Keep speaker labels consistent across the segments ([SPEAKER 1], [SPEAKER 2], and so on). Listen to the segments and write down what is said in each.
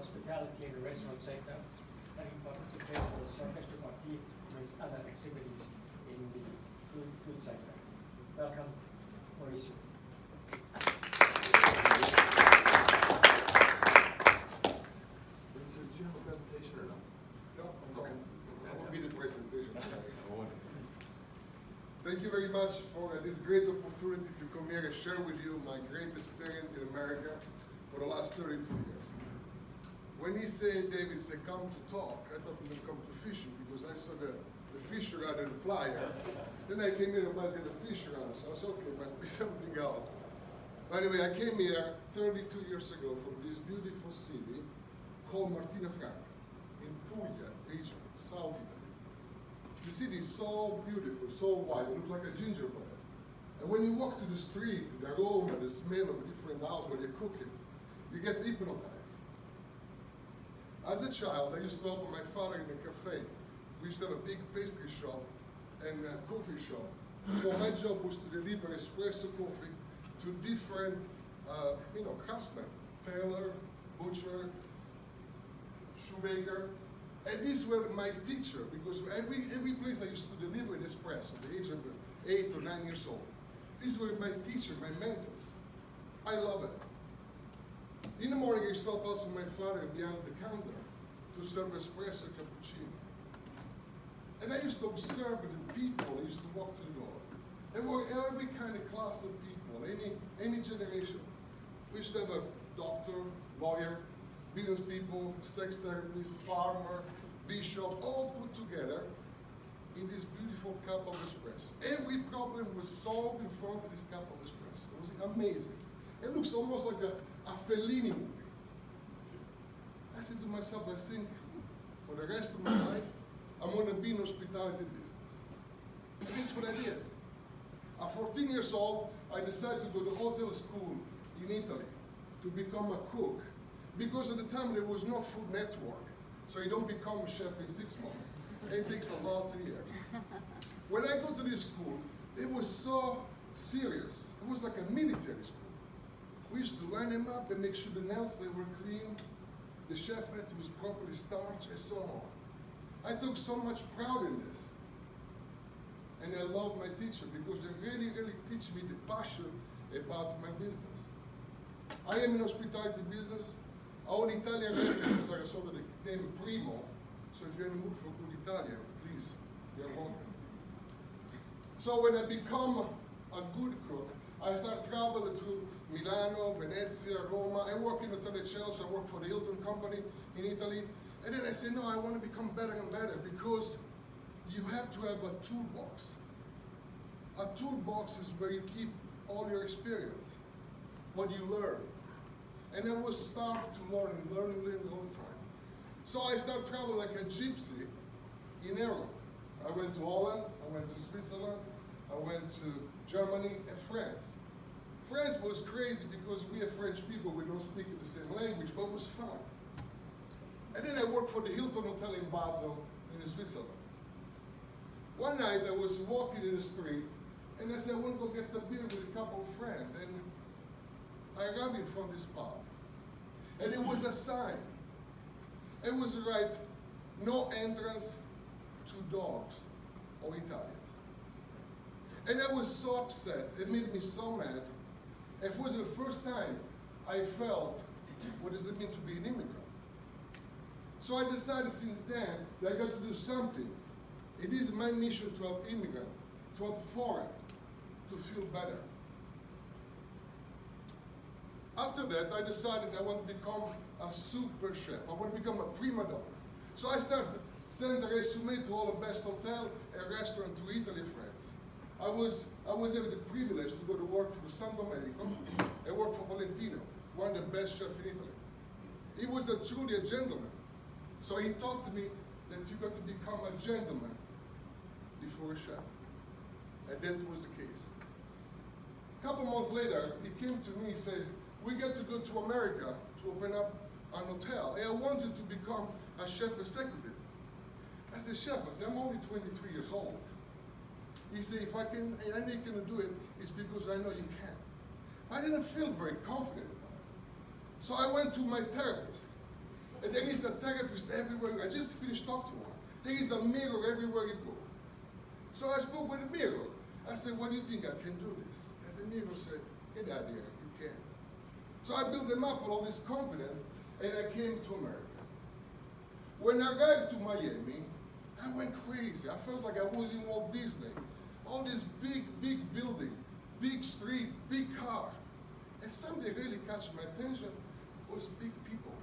[SPEAKER 1] hospitality and the restaurant sector, having participated in the orchestra party and other activities in the food sector. Welcome, Maurizio.
[SPEAKER 2] So, do you have a presentation or not?
[SPEAKER 3] No, I'm going. That will be the presentation. Thank you very much for this great opportunity to come here and share with you my great experience in America for the last 32 years. When he said, David said, come to talk, I thought he would come to fishing because I saw the fish around in the flyer. Then I came here and I was getting a fish around, so I was okay, must be something else. But anyway, I came here 32 years ago from this beautiful city called Martina Franca in Puglia region, South Italy. The city is so beautiful, so wide, it looks like a gingerbread. And when you walk to the street, the aroma, the smell of a different house where they're cooking, you get hypnotized. As a child, I used to help my father in a cafe. We used to have a big pastry shop and a coffee shop. So my job was to deliver espresso coffee to different, craftsmen, tailor, butcher, shoemaker. And these were my teacher, because every place I used to deliver an espresso, at the age of 8 or 9 years old. These were my teacher, my mentors. I love it. In the morning, I used to help also my father behind the counter to serve espresso cappuccino. And I used to observe the people. I used to walk to the door. There were every kind of class of people, any generation. We used to have a doctor, lawyer, business people, sex therapist, farmer, bishop, all put together in this beautiful cup of espresso. Every problem was solved in front of this cup of espresso. It was amazing. It looks almost like a Fellini movie. I said to myself, I think for the rest of my life, I'm going to be in hospitality business. And that's what I did. At 14 years old, I decided to go to hotel school in Italy to become a cook. Because at the time there was no Food Network, so you don't become a chef in 6 months. It takes a lot of years. When I go to this school, it was so serious. It was like a military school. We used to line them up and make sure the nails they were clean, the chef had was properly starched, and so on. I took so much pride in this. And I love my teacher because they really, really teach me the passion about my business. I am in hospitality business. I own Italian restaurant in Sarasota, the name Primo. So if you're in the mood for good Italian, please, you're welcome. So when I become a good cook, I start traveling to Milano, Venezia, Roma. I work in Hotel Chelsea, I work for the Hilton company in Italy. And then I say, no, I want to become better and better because you have to have a toolbox. A toolbox is where you keep all your experience, what you learn. And I was starved to learn all the time. So I started traveling like a gypsy in Europe. I went to Holland, I went to Switzerland, I went to Germany and France. France was crazy because we are French people, we don't speak the same language, but it was fun. And then I worked for the Hilton Hotel in Basel in Switzerland. One night I was walking in the street and I said, I want to go get a beer with a couple of friends. And I arrived in front of this pub. And it was a sign. It was right, no entrance to dogs or Italians. And I was so upset, it made me so mad. It was the first time I felt, what does it mean to be an immigrant? So I decided since then that I got to do something. It is my mission to help immigrants, to help foreign, to feel better. After that, I decided I want to become a super chef. I want to become a prima donna. So I started sending a resume to all the best hotel and restaurant to Italy and France. I was having the privilege to go to work for San Domenico and work for Valentino, one of the best chefs in Italy. He was truly a gentleman. So he taught me that you got to become a gentleman before a chef. And that was the case. A couple months later, he came to me and said, we got to go to America to open up an hotel. And I wanted to become a chef executive. I said, chef, I'm only 23 years old. He said, if I know you can do it, it's because I know you can. I didn't feel very confident about it. So I went to my therapist. And there is a therapist everywhere. I just finished talking to one. There is a mirror everywhere you go. So I spoke with the mirror. I said, what do you think I can do this? And the mirror said, get out here, you can. So I built them up with all this confidence, and I came to America. When I arrived to Miami, I went crazy. I felt like I was in Walt Disney. All this big, big building, big street, big car. And something really caught my attention was big people.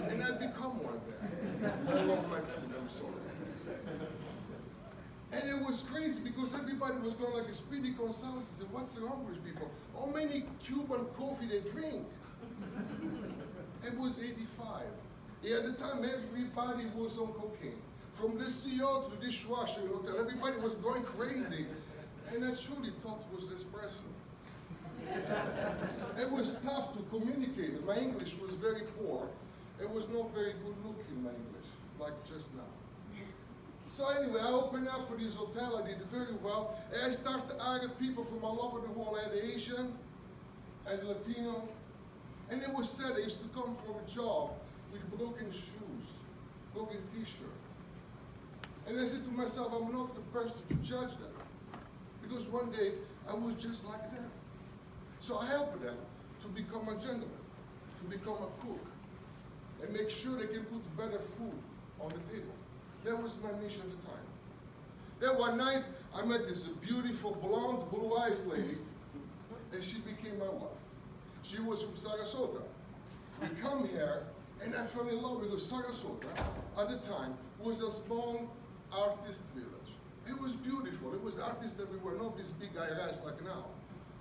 [SPEAKER 3] And I've become one of them. I love my food, I'm sorry. And it was crazy because everybody was going like a Speedy Gonzales and said, what's wrong with people? How many Cuban coffee they drink? It was 85. At the time, everybody was on cocaine. From the CEO to the dishwasher in the hotel, everybody was going crazy. And I truly thought it was espresso. It was tough to communicate. My English was very poor. It was not very good looking, my English, like just now. So anyway, I opened up for this hotel. I did very well. And I started to hire people from all over the world. I had Asian, I had Latino. And it was sad. I used to come for a job with broken shoes, broken t-shirt. And I said to myself, I'm not the person to judge them. Because one day, I was just like them. So I helped them to become a gentleman, to become a cook, and make sure they can put better food on the table. That was my mission at the time. Then one night, I met this beautiful, blonde, blue-eyed lady, and she became my wife. She was from Sarasota. We come here, and I fell in love because Sarasota, at the time, was a small artist village. It was beautiful. It was artists everywhere, not this big IRS like now.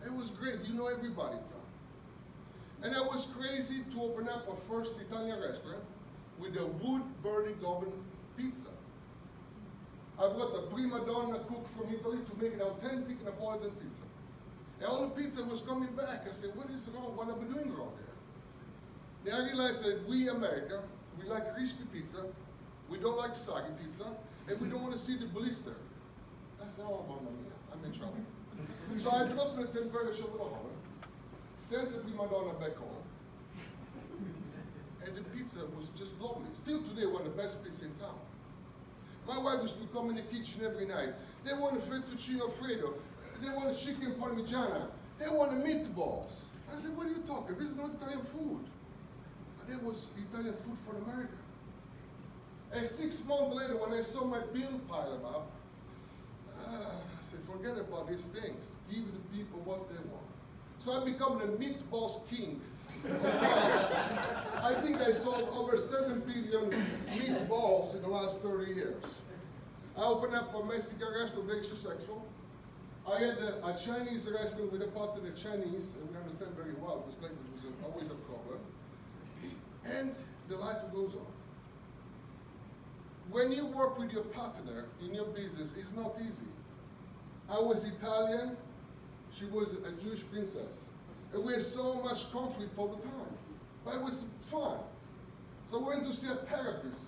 [SPEAKER 3] It was great. You know everybody there. And I was crazy to open up a first Italian restaurant with a wood-burning oven pizza. I brought a prima donna cook from Italy to make an authentic Napolitan pizza. And all the pizza was coming back. I said, what is wrong? What am I doing wrong here? Then I realized that we, America, we like crispy pizza, we don't like soggy pizza, and we don't want to see the blister. I said, oh, mamma mia, I'm in trouble. So I dropped the temperature of the oven, sent the prima donna back home, and the pizza was just lovely. Still today, one of the best pizzas in town. My wife used to come in the kitchen every night. They want a fettuccine alfredo. They want a chicken parmigiana. They want a meatballs. I said, what are you talking? This is not Italian food. And that was Italian food for America. And 6 months later, when I saw my bill piling up, I said, forget about these things. Give the people what they want. So I become the meatballs king. I think I sold over 7 billion meatballs in the last 30 years. I opened up a Mexican restaurant, very successful. I had a Chinese restaurant with a part of the Chinese, and we understand very well because language was always a problem. And the life goes on. When you work with your partner in your business, it's not easy. I was Italian, she was a Jewish princess. And we had so much conflict all the time. But it was fun. So we went to see a therapist.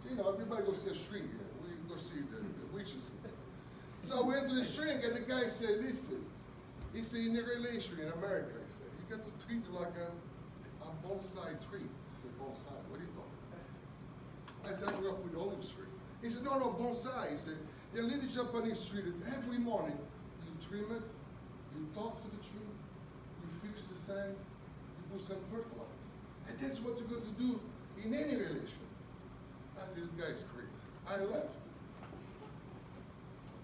[SPEAKER 3] So, you know, everybody go see a shrink here. We go see the witches. So I went to the shrink, and the guy said, listen, he said, in a relation in America, he said, you got to treat it like a bonsai tree. I said, bonsai, what are you talking about? I said, I grew up with olive tree. He said, no, bonsai. He said, the little Japanese tree that every morning you trim it, you talk to the tree, you fix the sand, you put some fertilizer. And that's what you're going to do in any relation. I said, this guy is crazy. I left.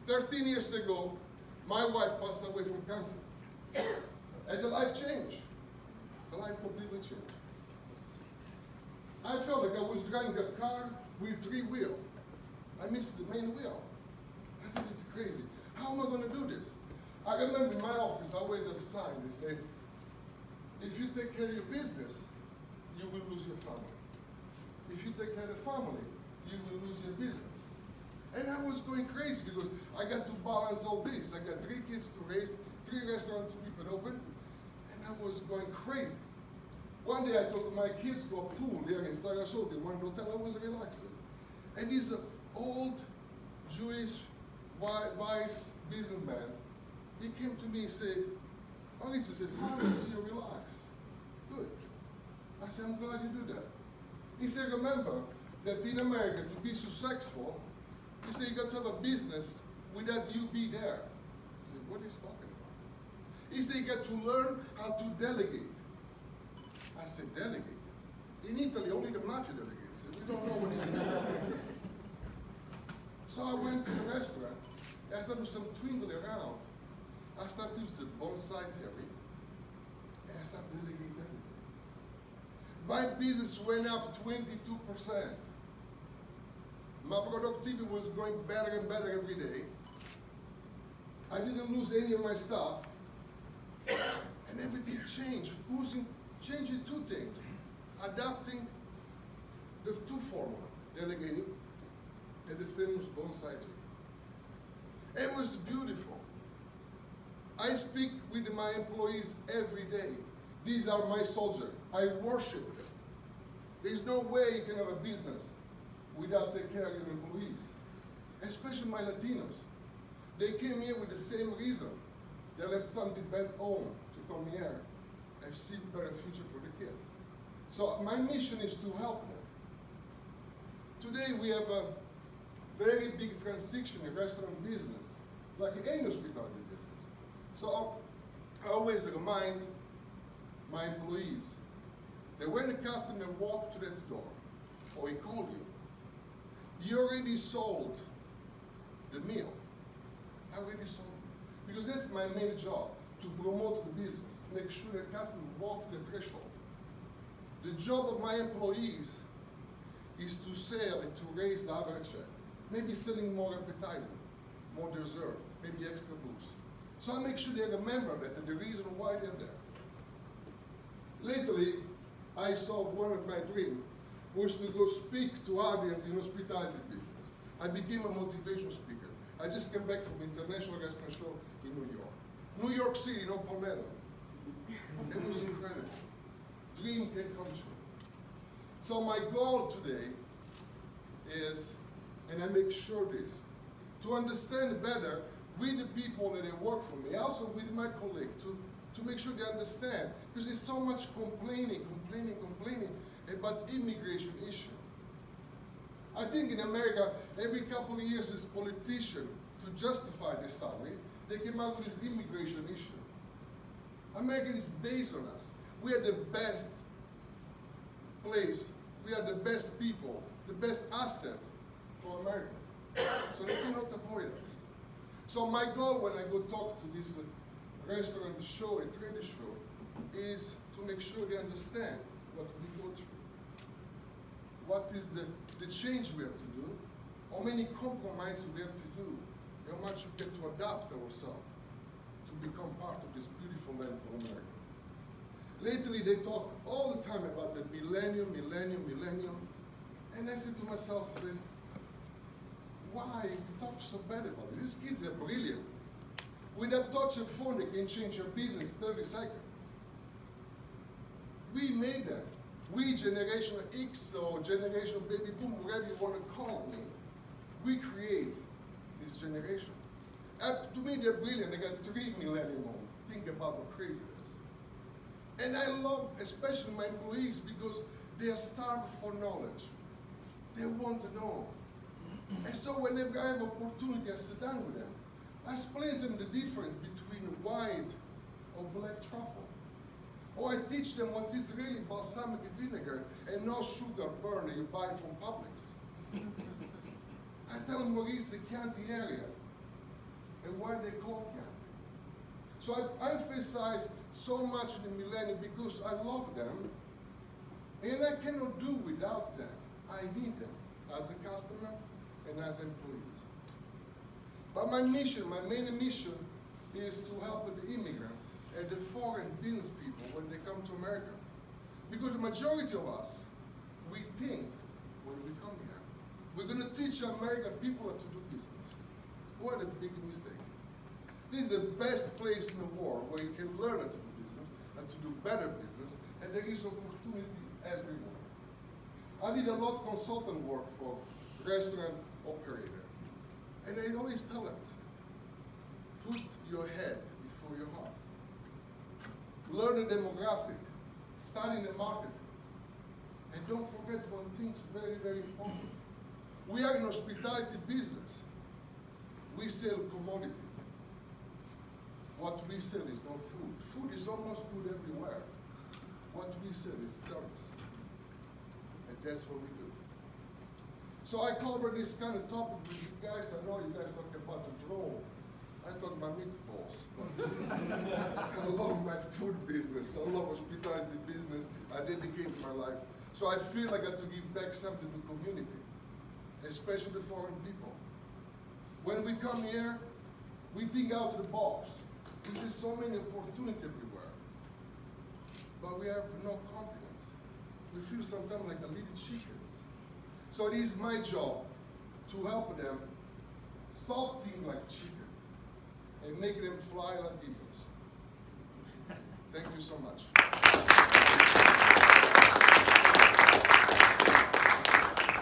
[SPEAKER 3] 13 years ago, my wife passed away from cancer. And the life changed. The life completely changed. I felt like I was driving a car with 3 wheels. I missed the main wheel. I said, this is crazy. How am I going to do this? I remember in my office, I always have a sign that say, if you take care of your business, you will lose your family. If you take care of the family, you will lose your business. And I was going crazy because I got to balance all this. I got 3 kids to raise, 3 restaurants to keep it open, and I was going crazy. One day I took my kids to a pool there in Sarasota, one hotel. I was relaxing. And this old Jewish wise businessman, he came to me and said, Maurizio said, finally, see you relax. Good. I said, I'm glad you do that. He said, remember that in America, to be successful, he said, you got to have a business without you be there. I said, what is he talking about? He said, you got to learn how to delegate. I said, delegate? In Italy, only the mafia delegates. We don't know what's going on. So I went to the restaurant, I started with some twinkling around. I started to use the bonsai theory, and I started delegating everything. My business went up 22%. My productivity was going better and better every day. I didn't lose any of my stuff, and everything changed. Changing two things. Adapting the two formula, delegating, and the famous bonsai tree. It was beautiful. I speak with my employees every day. These are my soldiers. I worship them. There's no way you can have a business without taking care of your employees, especially my Latinos. They came here with the same reason. They left something back home to come here and see a better future for the kids. So my mission is to help them. Today we have a very big transition in restaurant business, like any hospitality business. So I always remind my employees that when a customer walks to that door, or he calls you, you already sold the meal. I already sold it. Because that's my main job, to promote the business, make sure the customer walks the threshold. The job of my employees is to sell and to raise the average check. Maybe selling more appetizer, more dessert, maybe extra booze. So I make sure they remember that and the reason why they're there. Lately, I saw one of my dreams was to go speak to audience in hospitality business. I became a motivational speaker. I just came back from International Restaurant Show in New York. New York City, no Palmetto. It was incredible. Dream can come true. So my goal today is, and I make sure this, to understand better with the people that work for me, also with my colleagues, to make sure they understand, because there's so much complaining about immigration issue. I think in America, every couple of years, this politician, to justify their salary, they came out with this immigration issue. America is based on us. We are the best place, we are the best people, the best assets for America. So they cannot avoid us. So my goal when I go talk to this restaurant show, a trade show, is to make sure they understand what we go through. What is the change we have to do, how many compromises we have to do, how much we get to adapt ourselves to become part of this beautiful land of America. Lately, they talk all the time about the millennium, and I said to myself, why you talk so bad about it? These kids are brilliant. With a touch of phone, they can change your business 30 seconds. We made them. We, Generation X or Generation Baby Boom, whatever you want to call me, we create this generation. To me, they're brilliant. They got 3 millennium old. Think about how crazy it is. And I love, especially my employees, because they are starved for knowledge. They want to know. And so whenever I have opportunity, I sit down with them. I explain to them the difference between white or black truffle. Or I teach them what is really balsamic vinegar and no sugar burner you buy from Publix. I tell them what is the Chianti area and why they call Chianti. So I emphasize so much in the millennium because I love them and I cannot do without them. I need them as a customer and as employees. But my mission, my main mission, is to help the immigrant and the foreign business people when they come to America. Because the majority of us, we think when we come here, we're going to teach American people how to do business. What a big mistake. This is the best place in the world where you can learn how to do business, how to do better business, and there is opportunity everywhere. I did a lot of consultant work for restaurant operator. And I always tell them, put your head before your heart. Learn the demographic, study the marketing, And don't forget one thing is very, very important. We are in hospitality business. We sell commodity. What we sell is not food. Food is almost good everywhere. What we sell is service. And that's what we do. So I cover this kind of topic with you guys. I know you guys talk about the roll. I talk about meatballs. I love my food business. I love hospitality business. I dedicate my life. So I feel I got to give back something to the community, especially foreign people. When we come here, we think out of the box. We see so many opportunities everywhere, but we have no confidence. We feel sometimes like a little chickens. So it is my job to help them stop thinking like chicken and make them fly like eagles. Thank you so much.